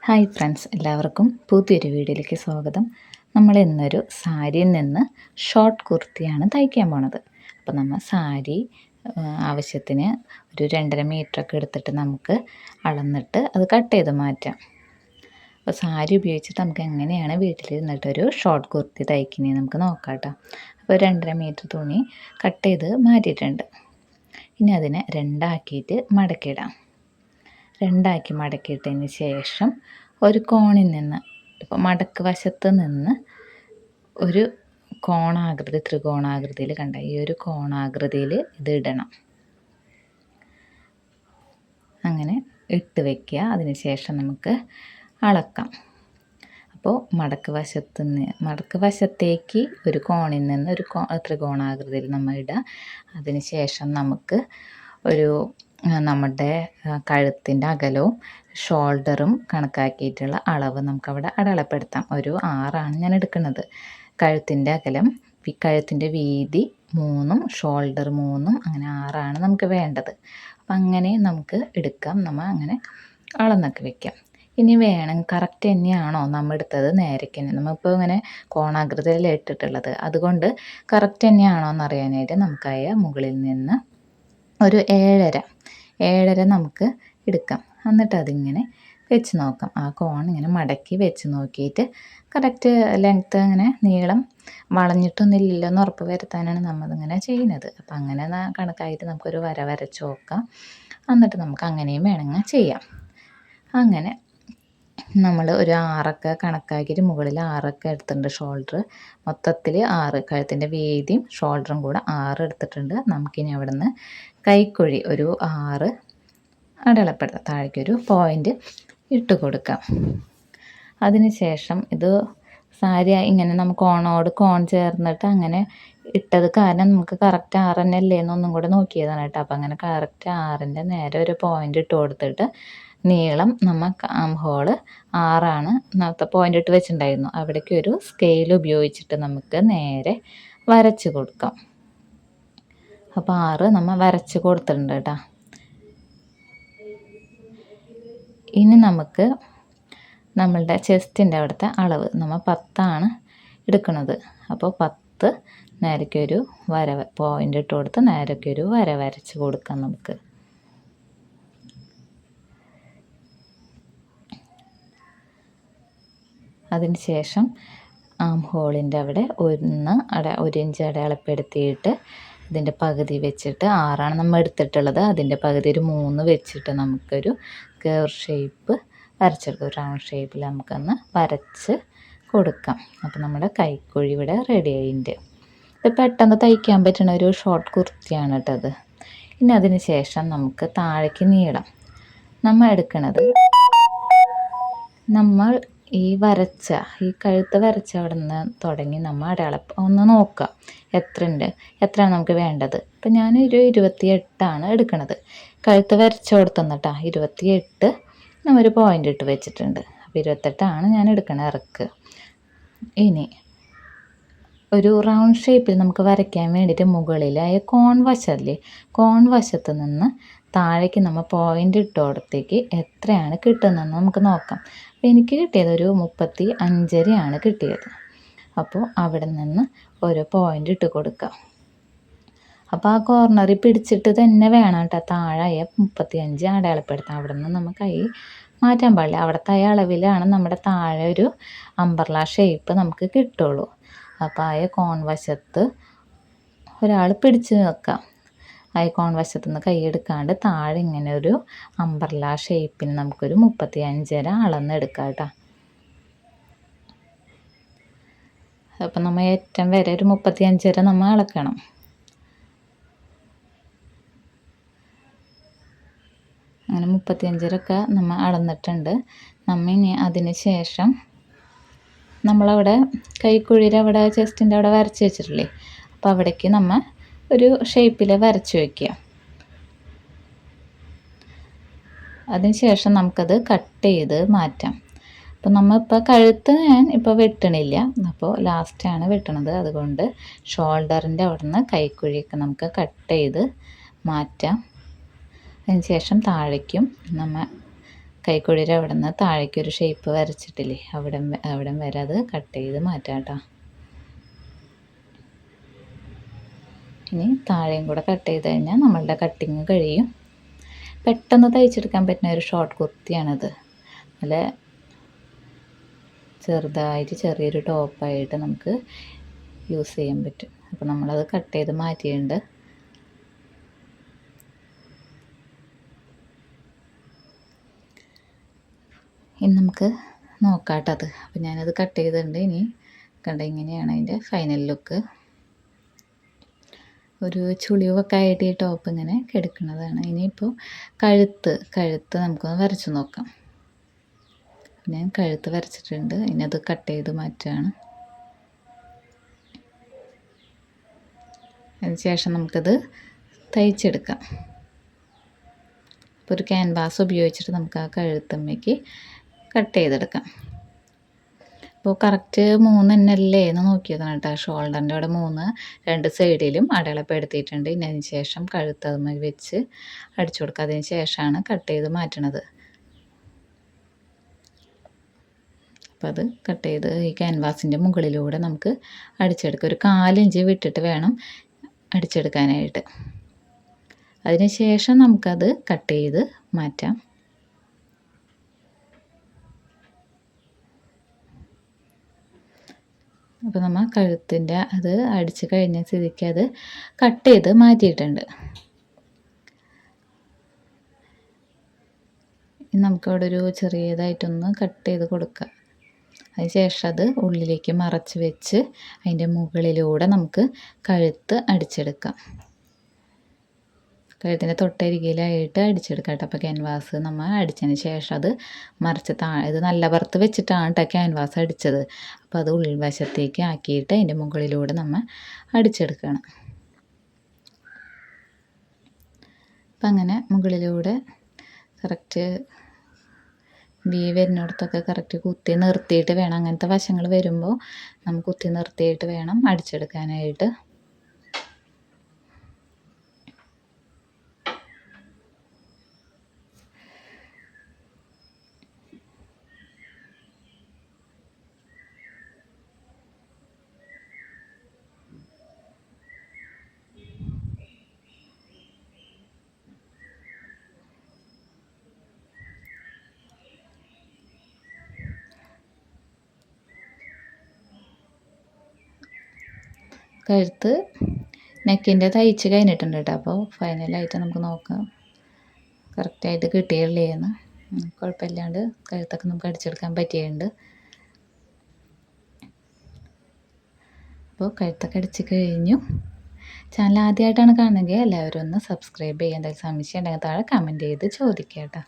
Hi friends, എല്ലാവർക്കും പുതിയൊരു വീഡിയോയിലേക്ക് സ്വാഗതം. നമ്മൾ ഇന്നൊരു സാരിയിൽ നിന്ന് ഷോർട്ട് കുർത്തിയാണ് തയ്ക്കാൻ പോണത്. അപ്പോൾ നമ്മൾ സാരി ആവശ്യത്തിന് ഒരു 2.5 മീറ്ററൊക്കെ എടുത്തിട്ട് നമുക്ക് അളന്നിട്ട് അത് കട്ട് ചെയ്ത് മാറ്റാം. അപ്പോൾ സാരി ഉപയോഗിച്ചിട്ട് നമുക്ക് എങ്ങനെയാണ് വീട്ടിലിരുന്നിട്ടൊരു ഷോർട്ട് കുർത്തി തയ്ക്കുന്നത് നമുക്ക് നോക്കാം കേട്ടോ. അപ്പോൾ 2.5 മീറ്റർ തുണി കട്ട് ചെയ്ത് മാറ്റിയിട്ടുണ്ട്. ഇനി അതിനെ രണ്ടാക്കിയിട്ട് മടക്കിയിടാം. രണ്ടാക്കി മടക്കിയിട്ടതിന് ശേഷം ഒരു കോണിൽ നിന്ന്, ഇപ്പോൾ മടക്ക് വശത്ത് നിന്ന് ഒരു കോണാകൃതി, ത്രികോണാകൃതിയിൽ കണ്ട ഈ ഒരു കോണാകൃതിയിൽ ഇത് ഇടണം. അങ്ങനെ ഇട്ട് വയ്ക്കുക. അതിന് ശേഷം നമുക്ക് അളക്കാം. അപ്പോൾ മടക്ക് വശത്തേക്ക് ഒരു കോണിൽ നിന്ന് ഒരു ത്രികോണാകൃതിയിൽ നമ്മൾ ഇടുക. അതിന് ശേഷം നമുക്ക് ഒരു നമ്മുടെ കഴുത്തിൻ്റെ അകലവും ഷോൾഡറും കണക്കാക്കിയിട്ടുള്ള അളവ് നമുക്കവിടെ അടയാളപ്പെടുത്താം. ഒരു 6 ഞാൻ എടുക്കുന്നത്. കഴുത്തിൻ്റെ അകലം, കഴുത്തിൻ്റെ വീതി 3, ഷോൾഡർ 3, അങ്ങനെ 6 നമുക്ക് വേണ്ടത്. അപ്പം അങ്ങനെ നമുക്ക് എടുക്കാം. നമ്മൾ അങ്ങനെ അളന്നൊക്കെ വെക്കാം. ഇനി വേണം കറക്റ്റ് തന്നെയാണോ നമ്മൾ എടുത്തത്, നേരയ്ക്ക് തന്നെ നമ്മളിപ്പോൾ ഇങ്ങനെ കോണാകൃതിയിൽ ഇട്ടിട്ടുള്ളത്, അതുകൊണ്ട് കറക്റ്റ് തന്നെയാണോ എന്നറിയാനായിട്ട് നമുക്കായ മുകളിൽ നിന്ന് ഒരു 7.5 നമുക്ക് എടുക്കാം. എന്നിട്ട് അതിങ്ങനെ വെച്ച് നോക്കാം. ആ കോൺ ഇങ്ങനെ മടക്കി വെച്ച് നോക്കിയിട്ട് കറക്റ്റ് ലെങ്ത്ത്, അങ്ങനെ നീളം വളഞ്ഞിട്ടൊന്നുമില്ലല്ലോ എന്ന് ഉറപ്പ് വരുത്താനാണ് നമ്മളിങ്ങനെ ചെയ്യുന്നത്. അപ്പം അങ്ങനെ കണക്കായിട്ട് നമുക്കൊരു വര വരച്ച് നോക്കാം. എന്നിട്ട് നമുക്ക് അങ്ങനെയും വേണമെങ്കിൽ ചെയ്യാം. അങ്ങനെ നമ്മൾ ഒരു 6 കണക്കാക്കിയിട്ട് മുകളിൽ 6 എടുത്തിട്ടുണ്ട്. ഷോൾഡർ മൊത്തത്തിൽ 6, കഴുത്തിൻ്റെ വീതിയും ഷോൾഡറും കൂടെ 6 എടുത്തിട്ടുണ്ട്. നമുക്കിനി അവിടെ നിന്ന് കൈക്കുഴി ഒരു 6 അടയാളപ്പെടുത്താം. താഴേക്കൊരു പോയിൻ്റ് ഇട്ട് കൊടുക്കാം. അതിന് ശേഷം ഇത് സാരി ഇങ്ങനെ നമുക്ക് കോൺ ചേർന്നിട്ട് അങ്ങനെ ഇട്ടത് കാരണം നമുക്ക് കറക്റ്റ് 6 തന്നെ അല്ലേ എന്നൊന്നും കൂടെ നോക്കിയതാണ് കേട്ടോ. അപ്പം അങ്ങനെ കറക്റ്റ് 6ൻ്റെ നേരെ ഒരു പോയിൻ്റ് ഇട്ട് കൊടുത്തിട്ട് നീളം നമുക്ക് ഹോള് 6 നേരത്തെ പോയിൻ്റ് ഇട്ട് വെച്ചിട്ടുണ്ടായിരുന്നു. അവിടേക്ക് ഒരു സ്കെയിൽ ഉപയോഗിച്ചിട്ട് നമുക്ക് നേരെ വരച്ച് കൊടുക്കാം. അപ്പോൾ 6 നമ്മൾ വരച്ച് കൊടുത്തിട്ടുണ്ട് കേട്ടോ. ഇനി നമുക്ക് നമ്മളുടെ ചെസ്റ്റിൻ്റെ അവിടുത്തെ അളവ് നമ്മൾ 10 എടുക്കുന്നത്. അപ്പോൾ 10 നേരയ്ക്കൊരു വര പോയിൻ്റ് ഇട്ട് കൊടുത്ത് നേരയ്ക്കൊരു വര വരച്ച് കൊടുക്കാം നമുക്ക്. അതിന് ശേഷം ആം ഹോളിൻ്റെ അവിടെ 1 ഇഞ്ച് അടയാളപ്പെടുത്തിയിട്ട് ഇതിൻ്റെ പകുതി വെച്ചിട്ട് 6 നമ്മൾ എടുത്തിട്ടുള്ളത്, അതിൻ്റെ പകുതി ഒരു 3 വെച്ചിട്ട് നമുക്കൊരു കർവ് ഷേപ്പ് വരച്ചെടുക്കാം. റൗണ്ട് ഷേപ്പിൽ നമുക്കൊന്ന് വരച്ച് കൊടുക്കാം. അപ്പോൾ നമ്മുടെ കൈക്കുഴി ഇവിടെ റെഡി ആയിട്ടുണ്ട്. ഇത് പെട്ടെന്ന് തയ്ക്കാൻ പറ്റുന്ന ഒരു ഷോർട്ട് കുർത്തിയാണ് കേട്ടത്. ഇനി അതിന് ശേഷം നമുക്ക് താഴേക്ക് നീളം നമ്മൾ എടുക്കുന്നത്, നമ്മൾ ഈ കഴുത്ത് വരച്ച അവിടെ നിന്ന് തുടങ്ങി നമ്മൾ ഒന്ന് നോക്കുക എത്രയാണ് നമുക്ക് വേണ്ടത്. ഇപ്പം ഞാനൊരു 28 എടുക്കുന്നത്. കഴുത്ത് വരച്ച കൊടുത്തുന്നിട്ടാ 28 നമ്മൾ ഒരു പോയിൻ്റ് ഇട്ട് വെച്ചിട്ടുണ്ട്. അപ്പോൾ 28 ഞാൻ എടുക്കണത് ഇറക്ക്. ഇനി ഒരു റൗണ്ട് ഷേപ്പിൽ നമുക്ക് വരയ്ക്കാൻ വേണ്ടിയിട്ട് മുകളിലായ കോൺ വശത്ത് നിന്ന് താഴേക്ക് നമ്മൾ പോയിൻ്റ് ഇട്ടോടത്തേക്ക് എത്രയാണ് കിട്ടുന്നതെന്ന് നമുക്ക് നോക്കാം. അപ്പോൾ എനിക്ക് കിട്ടിയത് ഒരു 35.5 കിട്ടിയത്. അപ്പോൾ അവിടെ നിന്ന് ഒരു പോയിൻ്റ് ഇട്ട് കൊടുക്കാം. അപ്പോൾ ആ കോർണറിൽ പിടിച്ചിട്ട് തന്നെ വേണം കേട്ടോ താഴെ 35 അടയാളപ്പെടുത്താം. അവിടെ നിന്ന് നമുക്ക് കൈ മാറ്റാൻ പാടില്ല. അവിടുത്തെ അളവിലാണ് നമ്മുടെ താഴെ ഒരു അംബ്രല ഷേപ്പ് നമുക്ക് കിട്ടുള്ളൂ. അപ്പോൾ ആ കോൺ വശത്ത് ഒരാൾ പിടിച്ച് നിൽക്കാം. ആ കോൺ വശത്ത് നിന്ന് കൈ എടുക്കാണ്ട് താഴെ ഇങ്ങനെ ഒരു അംബ്രല ഷേപ്പിന് നമുക്കൊരു 35.5 അളന്നെടുക്കാം കേട്ടോ. അപ്പം നമ്മൾ ഏറ്റവും വരെ ഒരു 35.5 നമ്മൾ അളക്കണം. അങ്ങനെ 35.5 നമ്മൾ അളന്നിട്ടുണ്ട്. നമ്മൾ ഇനി അതിന് ശേഷം നമ്മളവിടെ കൈക്കുഴിയുടെ അവിടെ ചെസ്റ്റിൻ്റെ അവിടെ വരച്ച് വെച്ചിട്ടില്ലേ, അപ്പോൾ അവിടേക്ക് നമ്മൾ ഒരു ഷേപ്പിൽ വരച്ച് വയ്ക്കുക. അതിന് ശേഷം നമുക്കത് കട്ട് ചെയ്ത് മാറ്റാം. അപ്പോൾ നമ്മളിപ്പോൾ കഴുത്ത് ഞാൻ ഇപ്പോൾ വെട്ടണില്ല, അപ്പോൾ ലാസ്റ്റാണ് വെട്ടണത്. അതുകൊണ്ട് ഷോൾഡറിൻ്റെ അവിടെ നിന്ന് കൈക്കുഴിയൊക്കെ നമുക്ക് കട്ട് ചെയ്ത് മാറ്റാം. അതിന് ശേഷം താഴേക്കും നമ്മൾ കൈക്കുഴിയുടെ അവിടെ നിന്ന് താഴേക്കൊരു ഷേപ്പ് വരച്ചിട്ടില്ലേ, അവിടം വരെ അത് കട്ട് ചെയ്ത് മാറ്റാം കേട്ടോ. ഇനി താഴെയും കൂടെ കട്ട് ചെയ്ത് കഴിഞ്ഞാൽ നമ്മളുടെ കട്ടിങ് കഴിയും. പെട്ടെന്ന് തയ്ച്ചെടുക്കാൻ പറ്റുന്ന ഒരു ഷോർട്ട് കുർത്തിയാണിത്. നല്ല ചെറുതായിട്ട് ചെറിയൊരു ടോപ്പായിട്ട് നമുക്ക് യൂസ് ചെയ്യാൻ പറ്റും. അപ്പോൾ നമ്മളത് കട്ട് ചെയ്ത് മാറ്റിയിട്ടുണ്ട്. ഇനി നമുക്ക് നോക്കാട്ടത്. അപ്പോൾ ഞാനത് കട്ട് ചെയ്തിട്ടുണ്ട്. ഇനി കണ്ട ഇങ്ങനെയാണ് അതിൻ്റെ ഫൈനൽ ലുക്ക്. ഒരു ചുളിവൊക്കെ ആയിട്ട് ഈ ടോപ്പ് ഇങ്ങനെ കിടക്കുന്നതാണ്. ഇനിയിപ്പോൾ കഴുത്ത് നമുക്കൊന്ന് വരച്ച് നോക്കാം. ഞാൻ കഴുത്ത് വരച്ചിട്ടുണ്ട്. ഇനി അത് കട്ട് ചെയ്ത് മാറ്റുകയാണ്. അതിനുശേഷം നമുക്കത് തയ്ച്ചെടുക്കാം. ഇപ്പോൾ ഒരു ക്യാൻവാസ് ഉപയോഗിച്ചിട്ട് നമുക്ക് ആ കഴുത്തമ്മയ്ക്ക് കട്ട് ചെയ്തെടുക്കാം. അപ്പോൾ കറക്റ്റ് 3 തന്നെയല്ലേ എന്ന് നോക്കിയതാണ് കേട്ടോ. ഷോൾഡറിൻ്റെ അവിടെ 3 രണ്ട് സൈഡിലും അടയാളപ്പെടുത്തിയിട്ടുണ്ട്. ഇനി അതിന് ശേഷം കഴുത്ത് അതുമ്മ വെച്ച് അടിച്ചു കൊടുക്കുക. അതിന് ശേഷമാണ് കട്ട് ചെയ്ത് മാറ്റണത്. അപ്പോൾ അത് കട്ട് ചെയ്ത് ഈ ക്യാൻവാസിൻ്റെ മുകളിലൂടെ നമുക്ക് അടിച്ചെടുക്കാം. ഒരു 4 ഇഞ്ച് വിട്ടിട്ട് വേണം അടിച്ചെടുക്കാനായിട്ട്. അതിന് ശേഷം നമുക്കത് കട്ട് ചെയ്ത് മാറ്റാം. അപ്പോൾ നമ്മൾ കഴുത്തിൻ്റെ അത് അടിച്ച് കഴിഞ്ഞ സ്ഥിതിക്ക് അത് കട്ട് ചെയ്ത് മാറ്റിയിട്ടുണ്ട്. ഇനി നമുക്കവിടെ ഒരു ചെറിയതായിട്ടൊന്ന് കട്ട് ചെയ്ത് കൊടുക്കാം. അതിന് ശേഷം അത് ഉള്ളിലേക്ക് മറച്ച് വെച്ച് അതിൻ്റെ മുകളിലൂടെ നമുക്ക് കഴുത്ത് അടിച്ചെടുക്കാം. കഴുത്തിൻ്റെ തൊട്ടരികിലായിട്ട് അടിച്ചെടുക്കാം കേട്ടോ. അപ്പോൾ ക്യാൻവാസ് നമ്മൾ അടിച്ചതിന് ശേഷം അത് മറിച്ച് ഇത് നല്ല പുറത്ത് വെച്ചിട്ടാണ് കേട്ടോ ക്യാൻവാസ് അടിച്ചത്. അപ്പോൾ അത് ഉൾവശത്തേക്ക് ആക്കിയിട്ട് അതിൻ്റെ മുകളിലൂടെ നമ്മൾ അടിച്ചെടുക്കണം. അപ്പം അങ്ങനെ മുകളിലൂടെ കറക്റ്റ് വരുന്നിടത്തൊക്കെ കറക്റ്റ് കുത്തി നിർത്തിയിട്ട് വേണം. അങ്ങനത്തെ വശങ്ങൾ വരുമ്പോൾ നമ്മൾ കുത്തി നിർത്തിയിട്ട് വേണം അടിച്ചെടുക്കാനായിട്ട്. കഴുത്ത് നെക്കിൻ്റെ തയ്ച്ച് കഴിഞ്ഞിട്ടുണ്ട് കേട്ടോ. അപ്പോൾ ഫൈനലായിട്ട് നമുക്ക് നോക്കാം കറക്റ്റായിട്ട് കിട്ടിയില്ലേന്ന്. കുഴപ്പമില്ലാണ്ട് കഴുത്തൊക്കെ നമുക്ക് അടിച്ചെടുക്കാൻ പറ്റിയിട്ടുണ്ട്. അപ്പോൾ കഴുത്തൊക്കെ അടിച്ച് കഴിഞ്ഞു. ചാനൽ ആദ്യമായിട്ടാണ് കാണുന്നതെങ്കിൽ എല്ലാവരും ഒന്ന് സബ്സ്ക്രൈബ് ചെയ്യാൻ. എന്തെങ്കിലും സംശയം ഉണ്ടെങ്കിൽ താഴെ കമൻറ്റ് ചെയ്ത് ചോദിക്കാം കേട്ടോ.